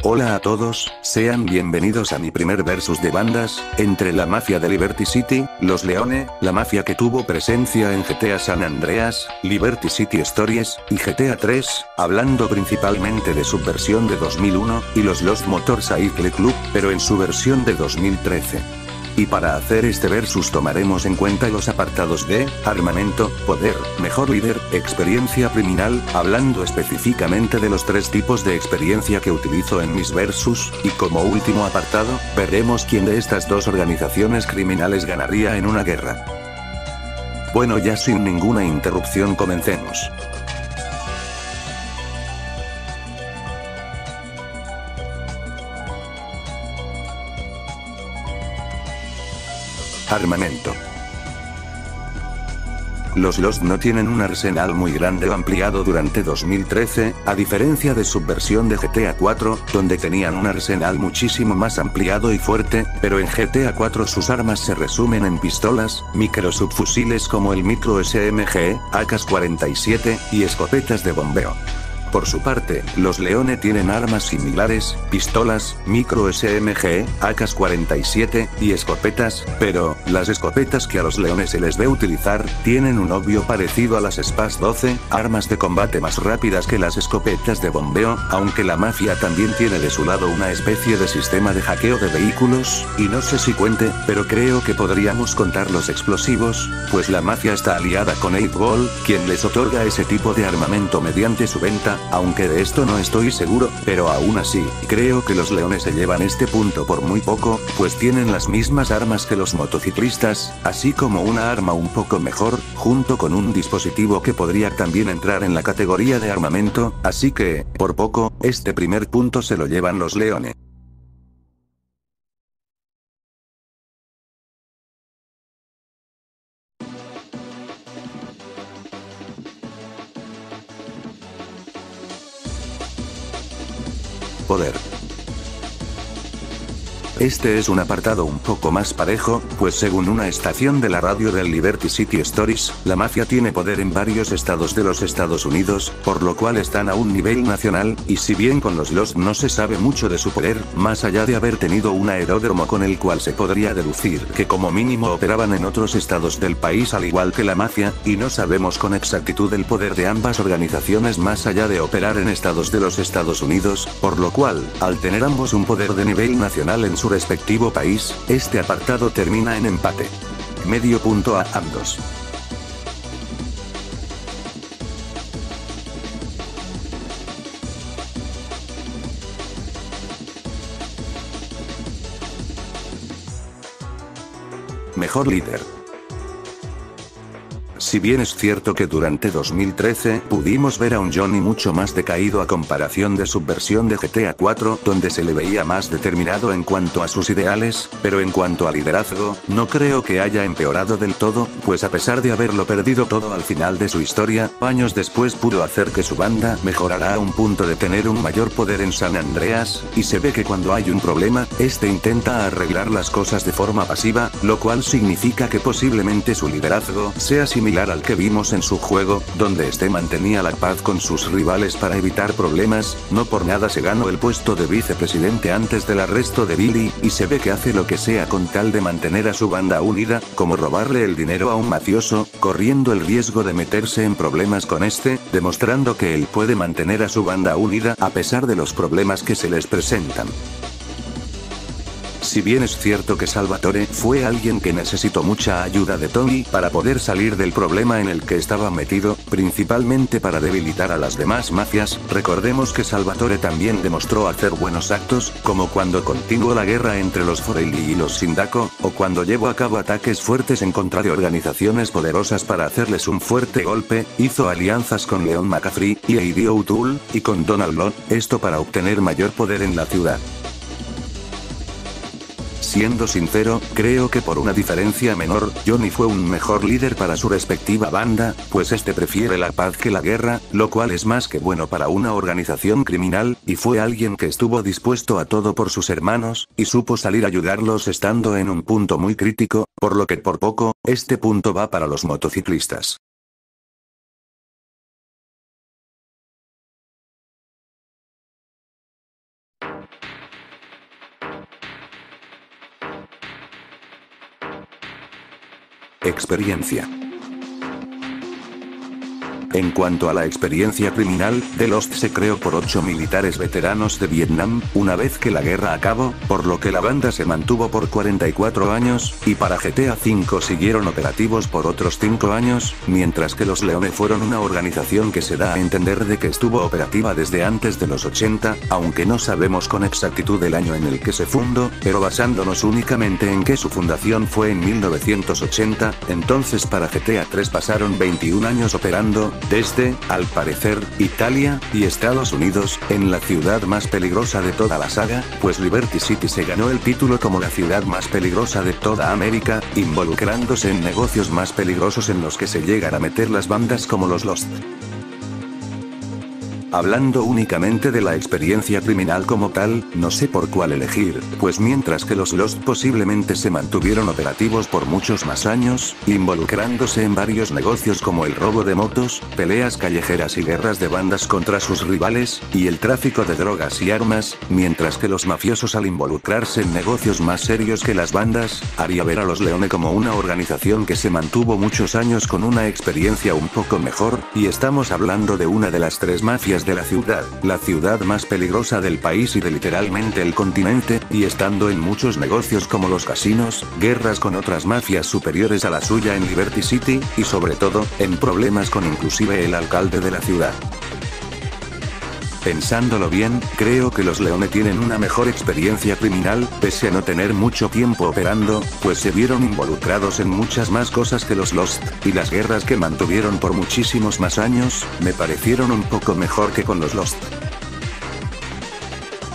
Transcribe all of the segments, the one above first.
Hola a todos, sean bienvenidos a mi primer versus de bandas, entre la mafia de Liberty City, Los Leone, la mafia que tuvo presencia en GTA San Andreas, Liberty City Stories, y GTA 3, hablando principalmente de su versión de 2001, y los Lost Motorcycle Club, pero en su versión de 2013. Y para hacer este versus tomaremos en cuenta los apartados de armamento, poder, mejor líder, experiencia criminal, hablando específicamente de los tres tipos de experiencia que utilizo en mis versus, y como último apartado, veremos quién de estas dos organizaciones criminales ganaría en una guerra. Bueno, ya sin ninguna interrupción comencemos. Armamento. Los Lost no tienen un arsenal muy grande o ampliado durante 2013, a diferencia de su versión de GTA 4, donde tenían un arsenal muchísimo más ampliado y fuerte, pero en GTA 4 sus armas se resumen en pistolas, microsubfusiles como el micro SMG, AK-47, y escopetas de bombeo. Por su parte, los Leone tienen armas similares, pistolas, micro SMG, AK-47, y escopetas, pero, las escopetas que a los Leone se les ve utilizar, tienen un obvio parecido a las SPAS-12, armas de combate más rápidas que las escopetas de bombeo, aunque la mafia también tiene de su lado una especie de sistema de hackeo de vehículos, y no sé si cuente, pero creo que podríamos contar los explosivos, pues la mafia está aliada con 8Ball, quien les otorga ese tipo de armamento mediante su venta, aunque de esto no estoy seguro, pero aún así, creo que los Leones se llevan este punto por muy poco, pues tienen las mismas armas que los motociclistas, así como una arma un poco mejor, junto con un dispositivo que podría también entrar en la categoría de armamento, así que, por poco, este primer punto se lo llevan los Leone. Poder. Este es un apartado un poco más parejo, pues según una estación de la radio del Liberty City Stories, la mafia tiene poder en varios estados de los Estados Unidos, por lo cual están a un nivel nacional, y si bien con los Lost no se sabe mucho de su poder, más allá de haber tenido un aeródromo con el cual se podría deducir que como mínimo operaban en otros estados del país al igual que la mafia, y no sabemos con exactitud el poder de ambas organizaciones más allá de operar en estados de los Estados Unidos, por lo cual, al tener ambos un poder de nivel nacional en su respectivo país, este apartado termina en empate. Medio punto a ambos. Mejor líder. Si bien es cierto que durante 2013 pudimos ver a un Johnny mucho más decaído a comparación de su versión de GTA 4, donde se le veía más determinado en cuanto a sus ideales, pero en cuanto a liderazgo, no creo que haya empeorado del todo, pues a pesar de haberlo perdido todo al final de su historia, años después pudo hacer que su banda mejorara a un punto de tener un mayor poder en San Andreas, y se ve que cuando hay un problema, este intenta arreglar las cosas de forma pasiva, lo cual significa que posiblemente su liderazgo sea similar al que vimos en su juego, donde este mantenía la paz con sus rivales para evitar problemas, no por nada se ganó el puesto de vicepresidente antes del arresto de Billy, y se ve que hace lo que sea con tal de mantener a su banda unida, como robarle el dinero a un mafioso, corriendo el riesgo de meterse en problemas con este, demostrando que él puede mantener a su banda unida a pesar de los problemas que se les presentan. Si bien es cierto que Salvatore fue alguien que necesitó mucha ayuda de Tony para poder salir del problema en el que estaba metido, principalmente para debilitar a las demás mafias, recordemos que Salvatore también demostró hacer buenos actos, como cuando continuó la guerra entre los Forelli y los Sindaco, o cuando llevó a cabo ataques fuertes en contra de organizaciones poderosas para hacerles un fuerte golpe, hizo alianzas con Leon McCaffrey y Eddie O'Toole, y con Donald Lott, esto para obtener mayor poder en la ciudad. Siendo sincero, creo que por una diferencia menor, Johnny fue un mejor líder para su respectiva banda, pues este prefiere la paz que la guerra, lo cual es más que bueno para una organización criminal, y fue alguien que estuvo dispuesto a todo por sus hermanos, y supo salir a ayudarlos estando en un punto muy crítico, por lo que por poco, este punto va para los motociclistas. Experiencia. En cuanto a la experiencia criminal, The Lost se creó por 8 militares veteranos de Vietnam, una vez que la guerra acabó, por lo que la banda se mantuvo por 44 años, y para GTA V siguieron operativos por otros 5 años, mientras que los Leone fueron una organización que se da a entender de que estuvo operativa desde antes de los 80, aunque no sabemos con exactitud el año en el que se fundó, pero basándonos únicamente en que su fundación fue en 1980, entonces para GTA 3 pasaron 21 años operando, desde, al parecer, Italia, y Estados Unidos, en la ciudad más peligrosa de toda la saga, pues Liberty City se ganó el título como la ciudad más peligrosa de toda América, involucrándose en negocios más peligrosos en los que se llegan a meter las bandas como los Lost. Hablando únicamente de la experiencia criminal como tal, no sé por cuál elegir, pues mientras que los Lost posiblemente se mantuvieron operativos por muchos más años, involucrándose en varios negocios como el robo de motos, peleas callejeras y guerras de bandas contra sus rivales, y el tráfico de drogas y armas, mientras que los mafiosos al involucrarse en negocios más serios que las bandas, haría ver a los Leone como una organización que se mantuvo muchos años con una experiencia un poco mejor, y estamos hablando de una de las 3 mafias de la ciudad más peligrosa del país y de literalmente el continente, y estando en muchos negocios como los casinos, guerras con otras mafias superiores a la suya en Liberty City, y sobre todo, en problemas con inclusive el alcalde de la ciudad. Pensándolo bien, creo que los Leone tienen una mejor experiencia criminal, pese a no tener mucho tiempo operando, pues se vieron involucrados en muchas más cosas que los Lost, y las guerras que mantuvieron por muchísimos más años, me parecieron un poco mejor que con los Lost.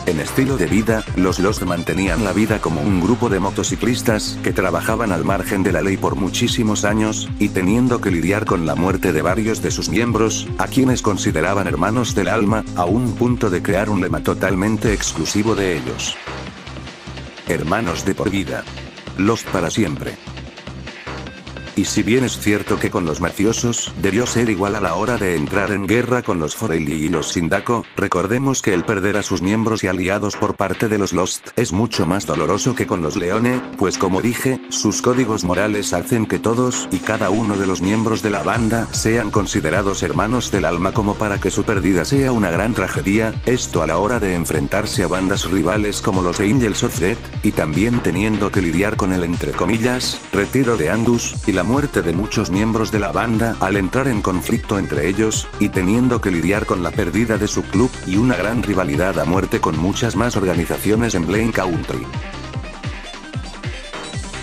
En estilo de vida, los Lost mantenían la vida como un grupo de motociclistas que trabajaban al margen de la ley por muchísimos años, y teniendo que lidiar con la muerte de varios de sus miembros, a quienes consideraban hermanos del alma, a un punto de crear un lema totalmente exclusivo de ellos. Hermanos de por vida. Lost para siempre. Y si bien es cierto que con los mafiosos, debió ser igual a la hora de entrar en guerra con los Forelli y los Sindaco, recordemos que el perder a sus miembros y aliados por parte de los Lost es mucho más doloroso que con los Leone, pues como dije, sus códigos morales hacen que todos y cada uno de los miembros de la banda sean considerados hermanos del alma como para que su pérdida sea una gran tragedia, esto a la hora de enfrentarse a bandas rivales como los Angels of Death, y también teniendo que lidiar con el entre comillas, retiro de Andus, y la muerte de muchos miembros de la banda al entrar en conflicto entre ellos, y teniendo que lidiar con la pérdida de su club, y una gran rivalidad a muerte con muchas más organizaciones en Blaine Country.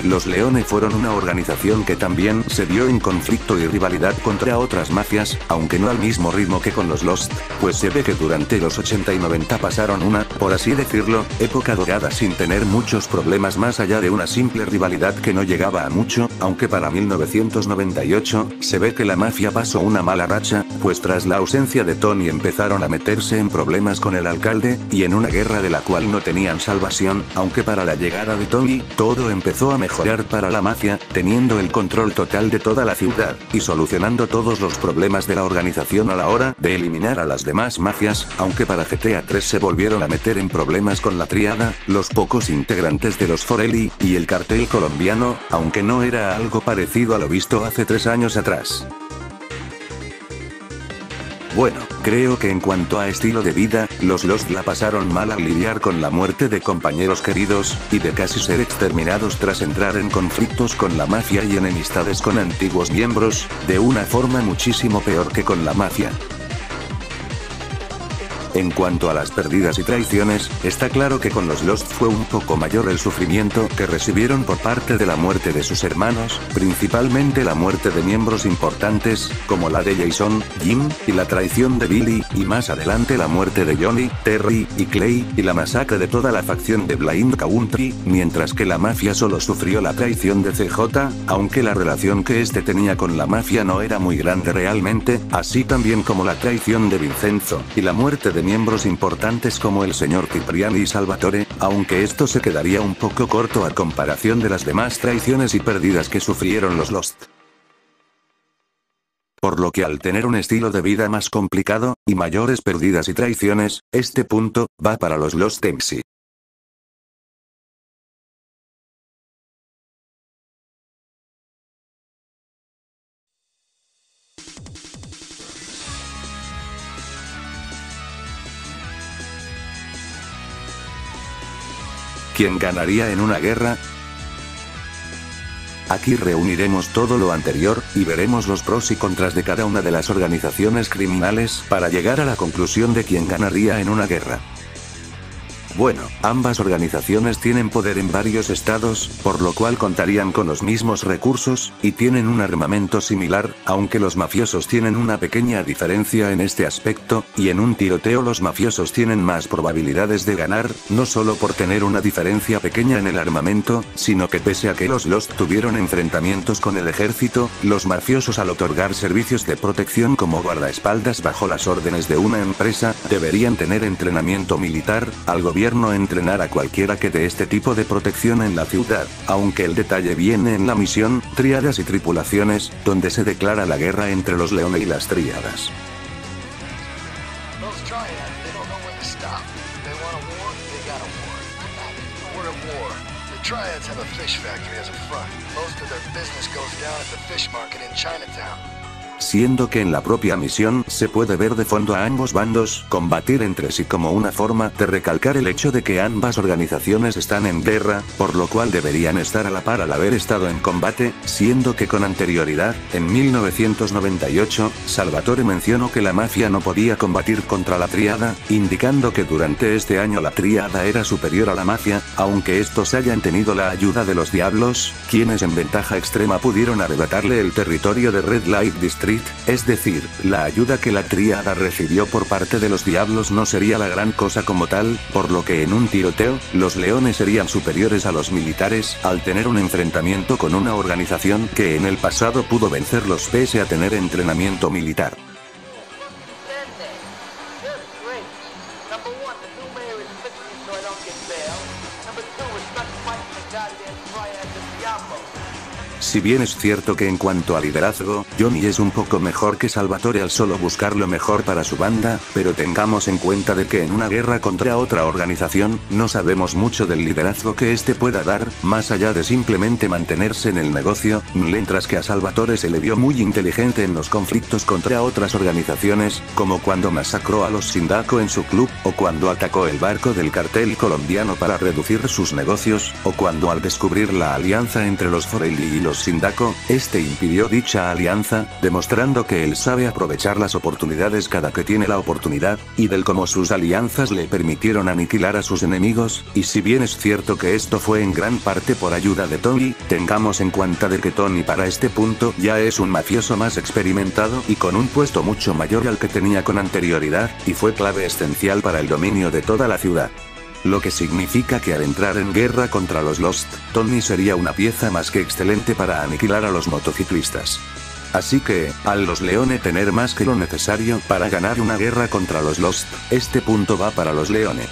Los Leone fueron una organización que también se vio en conflicto y rivalidad contra otras mafias, aunque no al mismo ritmo que con los Lost, pues se ve que durante los 80 y 90 pasaron una, por así decirlo, época dorada sin tener muchos problemas más allá de una simple rivalidad que no llegaba a mucho, aunque para 1998, se ve que la mafia pasó una mala racha, pues tras la ausencia de Tony empezaron a meterse en problemas con el alcalde, y en una guerra de la cual no tenían salvación, aunque para la llegada de Tony, todo empezó a mejorar para la mafia, teniendo el control total de toda la ciudad, y solucionando todos los problemas de la organización a la hora de eliminar a las demás mafias, aunque para GTA 3 se volvieron a meter en problemas con la Triada, los pocos integrantes de los Forelli, y el cartel colombiano, aunque no era algo parecido a lo visto hace 3 años atrás. Bueno, creo que en cuanto a estilo de vida, los Lost la pasaron mal al lidiar con la muerte de compañeros queridos, y de casi ser exterminados tras entrar en conflictos con la mafia y enemistades con antiguos miembros, de una forma muchísimo peor que con la mafia. En cuanto a las pérdidas y traiciones, está claro que con los Lost fue un poco mayor el sufrimiento que recibieron por parte de la muerte de sus hermanos, principalmente la muerte de miembros importantes, como la de Jason, Jim, y la traición de Billy, y más adelante la muerte de Johnny, Terry, y Clay, y la masacre de toda la facción de Blaine Country, mientras que la mafia solo sufrió la traición de CJ, aunque la relación que este tenía con la mafia no era muy grande realmente, así también como la traición de Vincenzo, y la muerte de miembros importantes como el señor Cipriani y Salvatore, aunque esto se quedaría un poco corto a comparación de las demás traiciones y pérdidas que sufrieron los Lost. Por lo que al tener un estilo de vida más complicado, y mayores pérdidas y traiciones, este punto va para los Lost MC. ¿Quién ganaría en una guerra? Aquí reuniremos todo lo anterior, y veremos los pros y contras de cada una de las organizaciones criminales, para llegar a la conclusión de quién ganaría en una guerra. Bueno, ambas organizaciones tienen poder en varios estados, por lo cual contarían con los mismos recursos, y tienen un armamento similar, aunque los mafiosos tienen una pequeña diferencia en este aspecto, y en un tiroteo los mafiosos tienen más probabilidades de ganar, no solo por tener una diferencia pequeña en el armamento, sino que pese a que los Lost tuvieron enfrentamientos con el ejército, los mafiosos al otorgar servicios de protección como guardaespaldas bajo las órdenes de una empresa, deberían tener entrenamiento militar, al gobierno entrenar a cualquiera que dé este tipo de protección en la ciudad, aunque el detalle viene en la misión, Tríadas y Tripulaciones, donde se declara la guerra entre los Leone y las Tríadas. Siendo que en la propia misión se puede ver de fondo a ambos bandos combatir entre sí como una forma de recalcar el hecho de que ambas organizaciones están en guerra, por lo cual deberían estar a la par al haber estado en combate, siendo que con anterioridad, en 1998, Salvatore mencionó que la mafia no podía combatir contra la Tríada, indicando que durante este año la Tríada era superior a la mafia, aunque estos hayan tenido la ayuda de los Diablos, quienes en ventaja extrema pudieron arrebatarle el territorio de Red Light District. Es decir, la ayuda que la Tríada recibió por parte de los Diablos no sería la gran cosa como tal, por lo que en un tiroteo, los Leones serían superiores a los militares, al tener un enfrentamiento con una organización que en el pasado pudo vencerlos pese a tener entrenamiento militar. Si bien es cierto que en cuanto a liderazgo, Johnny es un poco mejor que Salvatore al solo buscar lo mejor para su banda, pero tengamos en cuenta de que en una guerra contra otra organización, no sabemos mucho del liderazgo que este pueda dar, más allá de simplemente mantenerse en el negocio, mientras que a Salvatore se le vio muy inteligente en los conflictos contra otras organizaciones, como cuando masacró a los Sindaco en su club, o cuando atacó el barco del cartel colombiano para reducir sus negocios, o cuando al descubrir la alianza entre los Forelli y los Sindaco, este impidió dicha alianza, demostrando que él sabe aprovechar las oportunidades cada que tiene la oportunidad, y del cómo sus alianzas le permitieron aniquilar a sus enemigos, y si bien es cierto que esto fue en gran parte por ayuda de Tony, tengamos en cuenta de que Tony para este punto ya es un mafioso más experimentado y con un puesto mucho mayor al que tenía con anterioridad, y fue clave esencial para el dominio de toda la ciudad. Lo que significa que al entrar en guerra contra los Lost, Tony sería una pieza más que excelente para aniquilar a los motociclistas. Así que, al los Leone tener más que lo necesario para ganar una guerra contra los Lost, este punto va para los Leone.